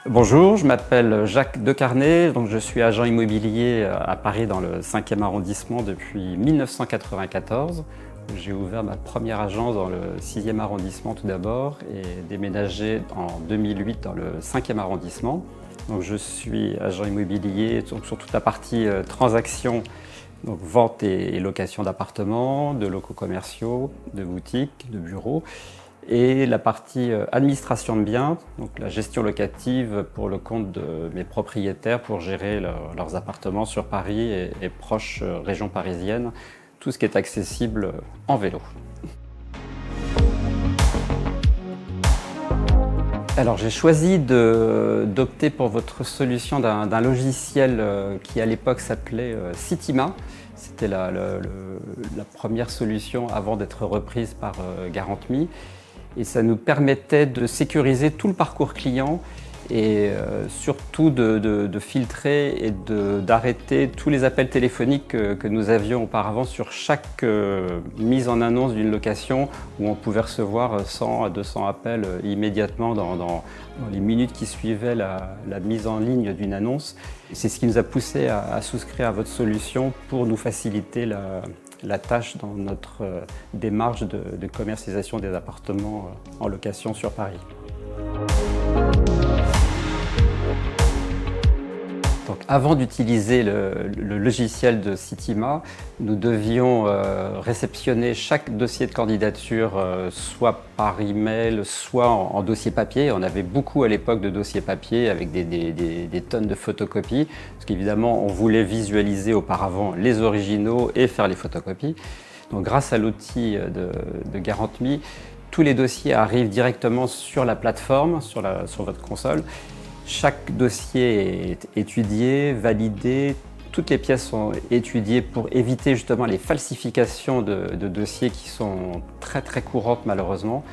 Bonjour, je m'appelle Jacques Decarnet, donc je suis agent immobilier à Paris dans le 5e arrondissement depuis 1994. J'ai ouvert ma première agence dans le 6e arrondissement tout d'abord et déménagé en 2008 dans le 5e arrondissement. Donc je suis agent immobilier donc sur toute la partie transaction, donc vente et location d'appartements, de locaux commerciaux, de boutiques, de bureaux. Et la partie administration de biens, donc la gestion locative pour le compte de mes propriétaires pour gérer leurs appartements sur Paris et proches régions parisiennes, tout ce qui est accessible en vélo. Alors j'ai choisi d'opter pour votre solution d'un logiciel qui à l'époque s'appelait Citima. C'était la première solution avant d'être reprise par GuarantMe. Et ça nous permettait de sécuriser tout le parcours client et surtout de filtrer et d'arrêter tous les appels téléphoniques que nous avions auparavant sur chaque mise en annonce d'une location où on pouvait recevoir 100 à 200 appels immédiatement dans les minutes qui suivaient la mise en ligne d'une annonce. C'est ce qui nous a poussé à souscrire à votre solution pour nous faciliter la tâche dans notre démarche de commercialisation des appartements en location sur Paris. Donc, avant d'utiliser le logiciel de Citima, nous devions réceptionner chaque dossier de candidature soit par email, soit en dossier papier. On avait beaucoup à l'époque de dossiers papier avec des tonnes de photocopies, parce qu'évidemment on voulait visualiser auparavant les originaux et faire les photocopies. Donc grâce à l'outil de GuarantMe, tous les dossiers arrivent directement sur la plateforme, sur votre console. Chaque dossier est étudié, validé, toutes les pièces sont étudiées pour éviter justement les falsifications de dossiers qui sont très très courantes malheureusement.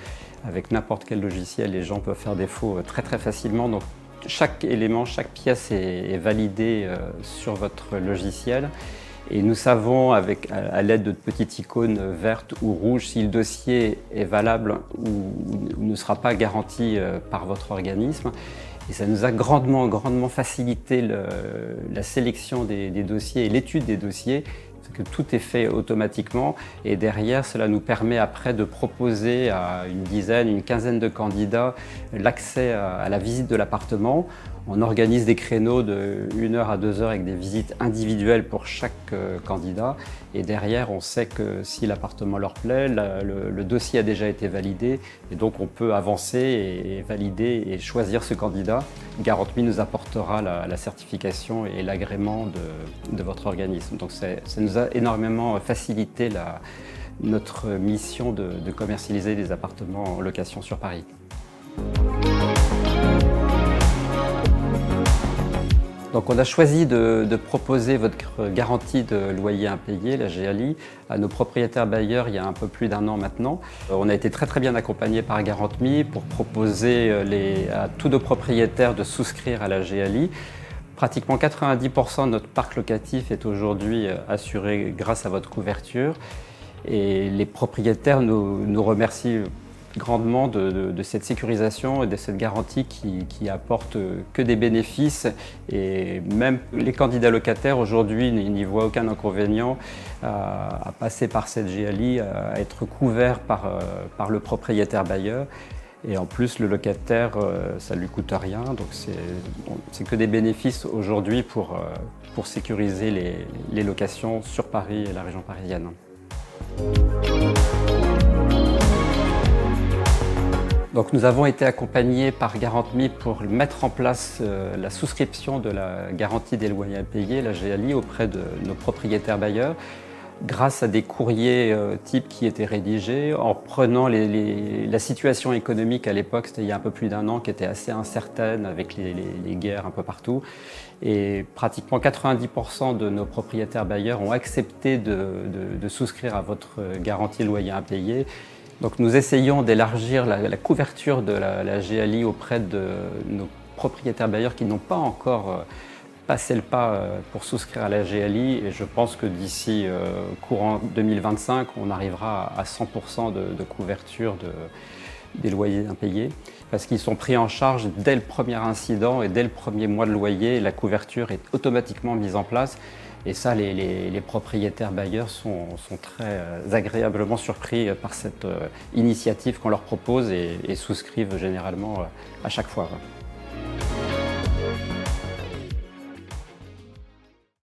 Avec n'importe quel logiciel, les gens peuvent faire défaut très très facilement. Donc chaque élément, chaque pièce est validée sur votre logiciel. Et nous savons, à l'aide de petites icônes vertes ou rouges, si le dossier est valable ou ne sera pas garanti par votre organisme. Et ça nous a grandement facilité la sélection des dossiers et l'étude des dossiers, parce que tout est fait automatiquement. Et derrière, cela nous permet après de proposer à une dizaine, une quinzaine de candidats l'accès à la visite de l'appartement. On organise des créneaux de 1 heure à 2 heures avec des visites individuelles pour chaque candidat. Et derrière, on sait que si l'appartement leur plaît, le dossier a déjà été validé. Et donc, on peut avancer et valider et choisir ce candidat. GuarantMe nous apportera la certification et l'agrément de votre organisme. Donc, ça nous a énormément facilité notre mission de commercialiser des appartements en location sur Paris. Donc on a choisi de proposer votre garantie de loyer impayé, la GALI, à nos propriétaires bailleurs il y a un peu plus d'1 an maintenant. On a été très bien accompagnés par GuarantMe pour proposer à tous nos propriétaires de souscrire à la GALI. Pratiquement 90% de notre parc locatif est aujourd'hui assuré grâce à votre couverture. Et les propriétaires nous remercient grandement de cette sécurisation et de cette garantie qui apporte que des bénéfices. Et même les candidats locataires aujourd'hui n'y voient aucun inconvénient à passer par cette GALI, à être couverts par le propriétaire bailleur. Et en plus, le locataire, ça ne lui coûte rien. Donc c'est que des bénéfices aujourd'hui pour sécuriser les locations sur Paris et la région parisienne. Donc nous avons été accompagnés par GuarantMe pour mettre en place la souscription de la garantie des loyers impayés, la GALI, auprès de nos propriétaires bailleurs, grâce à des courriers types qui étaient rédigés, en prenant la situation économique à l'époque, c'était il y a un peu plus d'1 an, qui était assez incertaine avec les guerres un peu partout. Et pratiquement 90% de nos propriétaires bailleurs ont accepté de souscrire à votre garantie loyer impayé. Donc nous essayons d'élargir la couverture de la GALI auprès de nos propriétaires bailleurs qui n'ont pas encore passé le pas pour souscrire à la GALI, et je pense que d'ici courant 2025, on arrivera à 100% de couverture des loyers impayés, parce qu'ils sont pris en charge dès le premier incident et dès le premier mois de loyer, la couverture est automatiquement mise en place. Et ça, les propriétaires bailleurs sont très agréablement surpris par cette initiative qu'on leur propose et souscrivent généralement à chaque fois.